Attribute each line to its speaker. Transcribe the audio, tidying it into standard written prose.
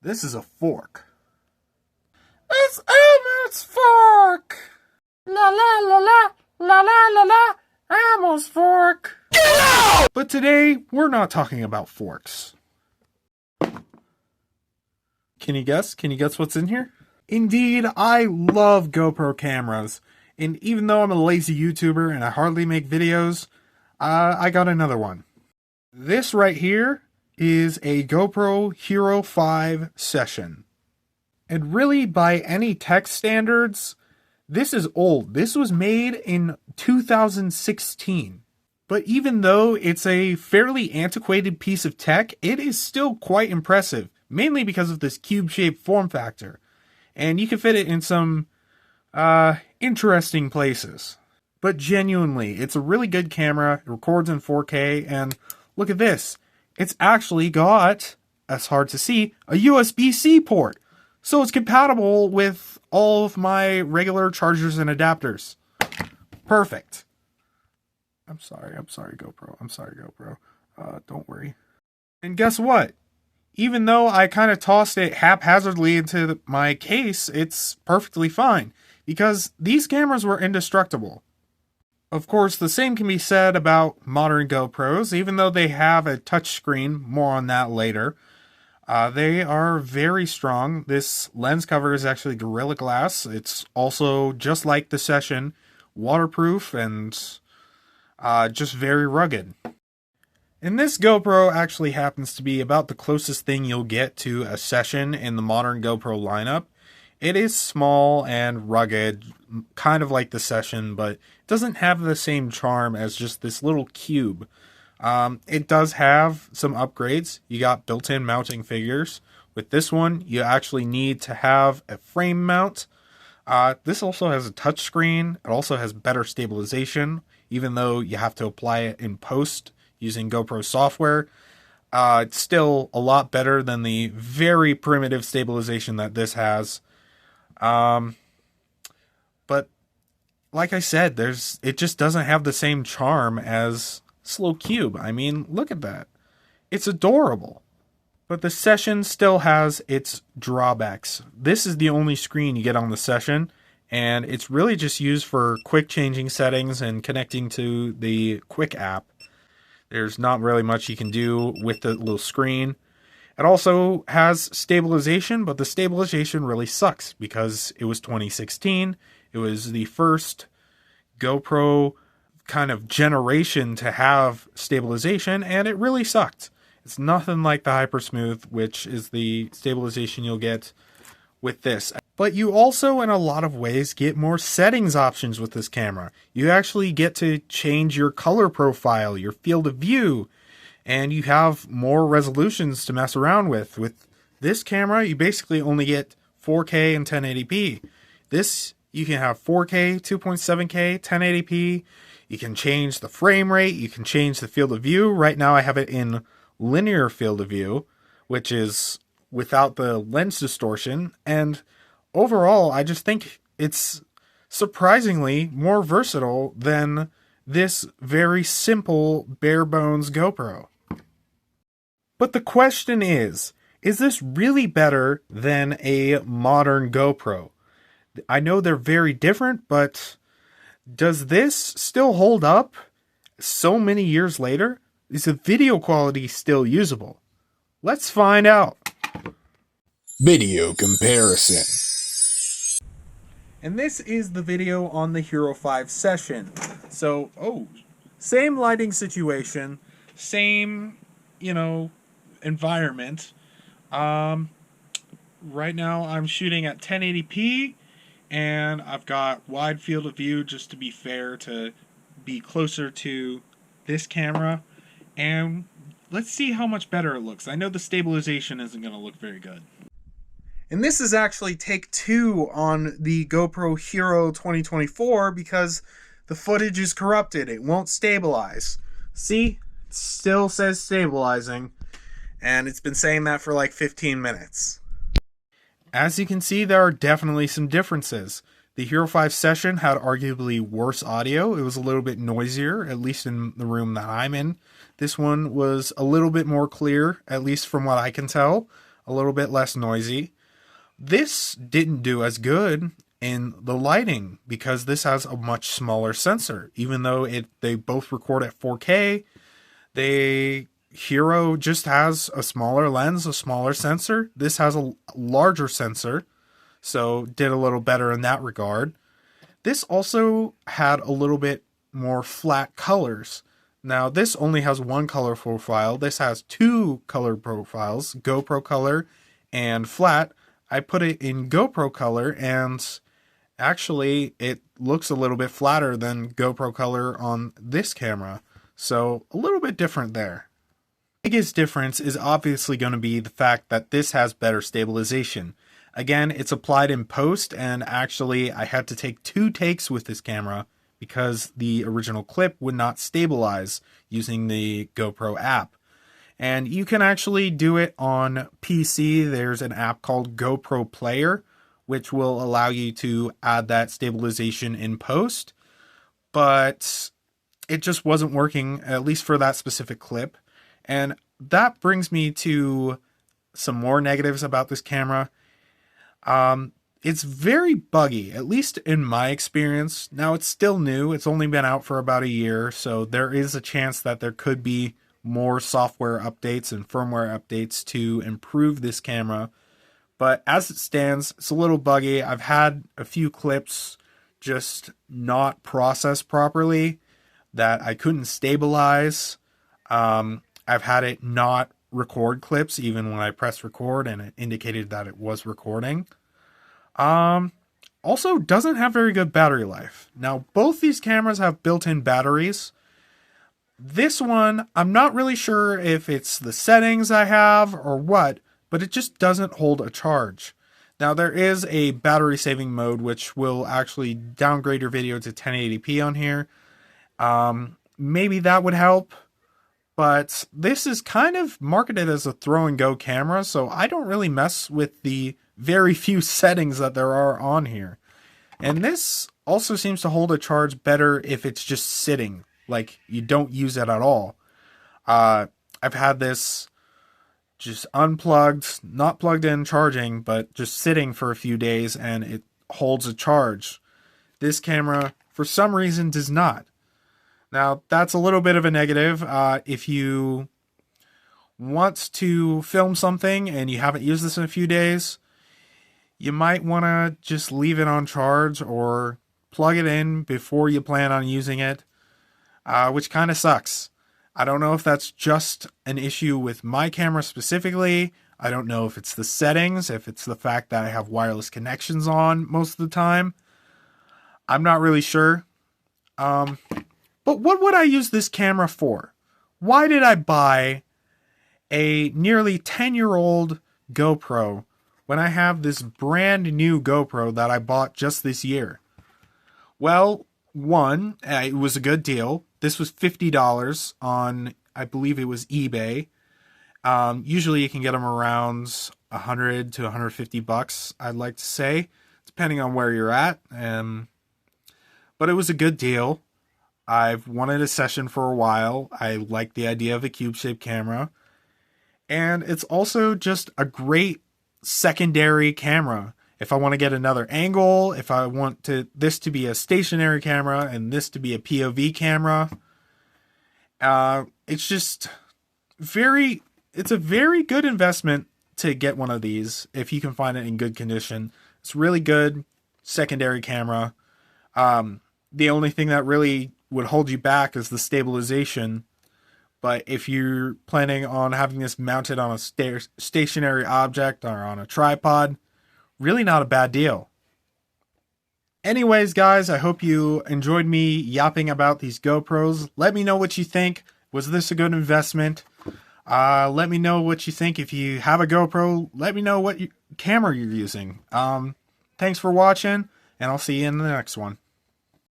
Speaker 1: This is a fork. It's Elmo's fork! La la la la, la la la la, Elmo's fork! Get out! But today, we're not talking about forks. Can you guess? Can you guess what's in here? Indeed, I love GoPro cameras. And even though I'm a lazy YouTuber and I hardly make videos, I got another one. This right here is a GoPro Hero5 Session. And really, by any tech standards, this is old. This was made in 2016. But even though it's a fairly antiquated piece of tech, it is still quite impressive, mainly because of this cube-shaped form factor. And you can fit it in some interesting places. But genuinely, it's a really good camera. It records in 4K, and look at this. It's actually got, that's hard to see, a USB-C port. So it's compatible with all of my regular chargers and adapters. Perfect. I'm sorry GoPro. I'm sorry GoPro. Don't worry. And guess what? Even though I kind of tossed it haphazardly into my case, it's perfectly fine. Because these cameras were indestructible. Of course, the same can be said about modern GoPros, even though they have a touchscreen. More on that later. They are very strong. This lens cover is actually Gorilla Glass. It's also, just like the Session, waterproof and just very rugged. And this GoPro actually happens to be about the closest thing you'll get to a Session in the modern GoPro lineup. It is small and rugged, kind of like the Session, but it doesn't have the same charm as just this little cube. It does have some upgrades. You got built-in mounting figures. With this one, you actually need to have a frame mount. This also has a touchscreen. It also has better stabilization, even though you have to apply it in post using GoPro software. It's still a lot better than the very primitive stabilization that this has. But like I said, it just doesn't have the same charm as Slow Cube. I mean, look at that. It's adorable. But the Session still has its drawbacks. This is the only screen you get on the Session, and it's really just used for quick changing settings and connecting to the Quick app. There's not really much you can do with the little screen. It also has stabilization, but the stabilization really sucks because it was 2016. It was the first GoPro kind of generation to have stabilization, and it really sucked. It's nothing like the Hypersmooth, which is the stabilization you'll get with this. But you also, in a lot of ways, get more settings options with this camera. You actually get to change your color profile, your field of view, and you have more resolutions to mess around with. With this camera, you basically only get 4K and 1080p. This, you can have 4K, 2.7K, 1080p. You can change the frame rate. You can change the field of view. Right now, I have it in linear field of view, which is without the lens distortion. And overall, I just think it's surprisingly more versatile than this very simple, bare bones GoPro. But the question is this really better than a modern GoPro? I know they're very different, but does this still hold up so many years later? Is the video quality still usable? Let's find out.
Speaker 2: Video comparison.
Speaker 1: And this is the video on the Hero5 Session. So, same lighting situation, same, environment. Right now I'm shooting at 1080p, and I've got wide field of view just to be fair, to be closer to this camera. And let's see how much better it looks. I know the stabilization isn't going to look very good. And this is actually take 2 on the GoPro Hero 2024 because the footage is corrupted. It won't stabilize. See? It still says stabilizing. And it's been saying that for like 15 minutes. As you can see, there are definitely some differences. The Hero5 Session had arguably worse audio. It was a little bit noisier, at least in the room that I'm in. This one was a little bit more clear, at least from what I can tell. a little bit less noisy. This didn't do as good in the lighting because this has a much smaller sensor. Even though they both record at 4K, Hero just has a smaller lens, a smaller sensor. This has a larger sensor, so did a little better in that regard. This also had a little bit more flat colors. Now, this only has one color profile. This has two color profiles, GoPro color and flat. I put it in GoPro color, and actually it looks a little bit flatter than GoPro color on this camera. So a little bit different there. The biggest difference is obviously going to be the fact that this has better stabilization. Again, it's applied in post, and actually I had to take 2 takes with this camera because the original clip would not stabilize using the GoPro app. And you can actually do it on PC. There's an app called GoPro Player, which will allow you to add that stabilization in post. But it just wasn't working, at least for that specific clip. And that brings me to some more negatives about this camera. It's very buggy, at least in my experience. Now, it's still new. It's only been out for about a year, so there is a chance that there could be more software updates and firmware updates to improve this camera. But as it stands, it's a little buggy. I've had a few clips just not processed properly that I couldn't stabilize. I've had it not record clips even when I pressed record and it indicated that it was recording. Also doesn't have very good battery life. Now, both these cameras have built-in batteries. This one, I'm not really sure if it's the settings I have or what, but it just doesn't hold a charge. Now, there is a battery saving mode which will actually downgrade your video to 1080p on here. Maybe that would help, but this is kind of marketed as a throw and go camera, so I don't really mess with the very few settings that there are on here. And this also seems to hold a charge better if it's just sitting, like you don't use it at all. I've had this just unplugged, not plugged in charging, but just sitting for a few days and it holds a charge. This camera, for some reason, does not. Now, that's a little bit of a negative. If you want to film something and you haven't used this in a few days, you might want to just leave it on charge or plug it in before you plan on using it, which kind of sucks. I don't know if that's just an issue with my camera specifically. I don't know if it's the settings, if it's the fact that I have wireless connections on most of the time. I'm not really sure. But what would I use this camera for? Why did I buy a nearly 10-year-old GoPro when I have this brand new GoPro that I bought just this year? Well, one, it was a good deal. This was $50 on, I believe it was eBay. Usually you can get them around $100 to $150, I'd like to say, depending on where you're at. But it was a good deal. I've wanted a Session for a while. I like the idea of a cube-shaped camera. And it's also just a great secondary camera. If I want to get another angle, if I want this to be a stationary camera and this to be a POV camera, it's just it's a very good investment to get one of these if you can find it in good condition. It's really good secondary camera. The only thing that really would hold you back is the stabilization. But if you're planning on having this mounted on a stationary object or on a tripod, really not a bad deal. Anyways, guys, I hope you enjoyed me yapping about these GoPros. Let me know what you think. Was this a good investment? Let me know what you think. If you have a GoPro, let me know what camera you're using. Thanks for watching, and I'll see you in the next one.